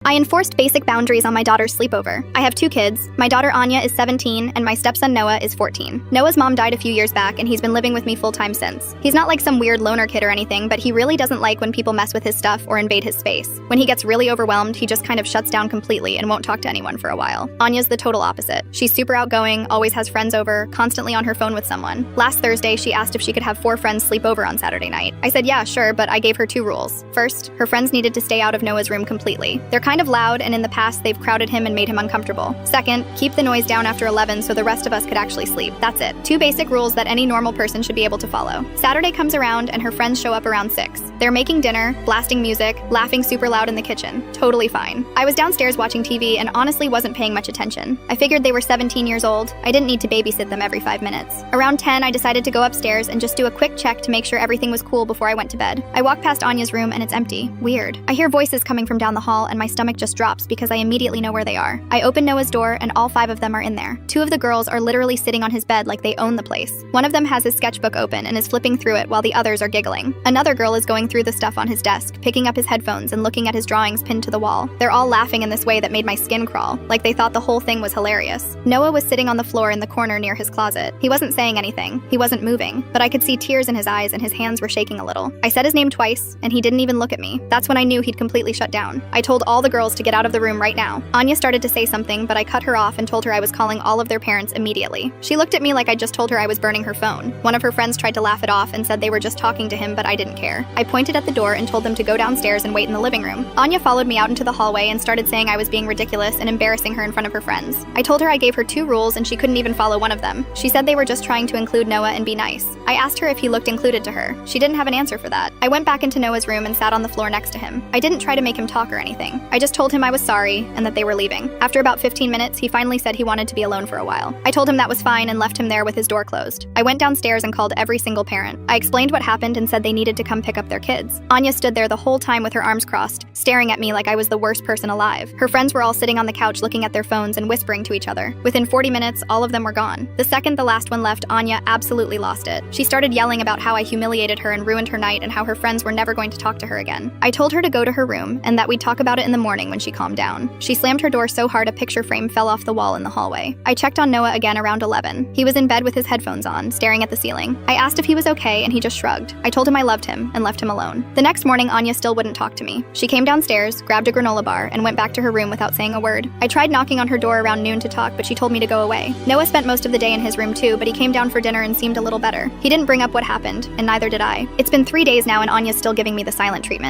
I enforced basic boundaries on my daughter's sleepover. I have 2 kids. My daughter Anya is 17 and my stepson Noah is 14. Noah's mom died a few years back and he's been living with me full-time since. He's not like some weird loner kid or anything, but he really doesn't like when people mess with his stuff or invade his space. When he gets really overwhelmed, he just kind of shuts down completely and won't talk to anyone for a while. Anya's the total opposite. She's super outgoing, always has friends over, constantly on her phone with someone. Last Thursday, she asked if she could have 4 friends sleep over on Saturday night. I said yeah, sure, but I gave her 2 rules. First, her friends needed to stay out of Noah's room completely. They're kind of loud, and in the past, they've crowded him and made him uncomfortable. Second, keep the noise down after 11 so the rest of us could actually sleep. That's it. 2 basic rules that any normal person should be able to follow. Saturday comes around and her friends show up around 6. They're making dinner, blasting music, laughing super loud in the kitchen. Totally fine. I was downstairs watching TV and honestly wasn't paying much attention. I figured they were 17 years old. I didn't need to babysit them every 5 minutes. Around 10, I decided to go upstairs and just do a quick check to make sure everything was cool before I went to bed. I walk past Anya's room and it's empty. Weird. I hear voices coming from down the hall and my stomach just drops because I immediately know where they are. I open Noah's door and all 5 of them are in there. 2 of the girls are literally sitting on his bed like they own the place. One of them has his sketchbook open and is flipping through it while the others are giggling. Another girl is going through the stuff on his desk, picking up his headphones and looking at his drawings pinned to the wall. They're all laughing in this way that made my skin crawl, like they thought the whole thing was hilarious. Noah was sitting on the floor in the corner near his closet. He wasn't saying anything. He wasn't moving, but I could see tears in his eyes and his hands were shaking a little. I said his name twice, and he didn't even look at me. That's when I knew he'd completely shut down. I told all the girls to get out of the room right now. Anya started to say something, but I cut her off and told her I was calling all of their parents immediately. She looked at me like I just told her I was burning her phone. One of her friends tried to laugh it off and said they were just talking to him, but I didn't care. I pointed at the door and told them to go downstairs and wait in the living room. Anya followed me out into the hallway and started saying I was being ridiculous and embarrassing her in front of her friends. I told her I gave her 2 rules and she couldn't even follow one of them. She said they were just trying to include Noah and be nice. I asked her if he looked included to her. She didn't have an answer for that. I went back into Noah's room and sat on the floor next to him. I didn't try to make him talk or anything. I just told him I was sorry and that they were leaving. After about 15 minutes, he finally said he wanted to be alone for a while. I told him that was fine and left him there with his door closed. I went downstairs and called every single parent. I explained what happened and said they needed to come pick up their kids. Anya stood there the whole time with her arms crossed, staring at me like I was the worst person alive. Her friends were all sitting on the couch looking at their phones and whispering to each other. Within 40 minutes, all of them were gone. The second the last one left, Anya absolutely lost it. She started yelling about how I humiliated her and ruined her night and how her friends were never going to talk to her again. I told her to go to her room and that we'd talk about it in the morning when she calmed down. She slammed her door so hard a picture frame fell off the wall in the hallway. I checked on Noah again around 11. He was in bed with his headphones on, staring at the ceiling. I asked if he was okay and he just shrugged. I told him I loved him and left him alone. The next morning, Anya still wouldn't talk to me. She came downstairs, grabbed a granola bar, and went back to her room without saying a word. I tried knocking on her door around noon to talk, but she told me to go away. Noah spent most of the day in his room too, but he came down for dinner and seemed a little better. He didn't bring up what happened, and neither did I. It's been 3 days now and Anya's still giving me the silent treatment.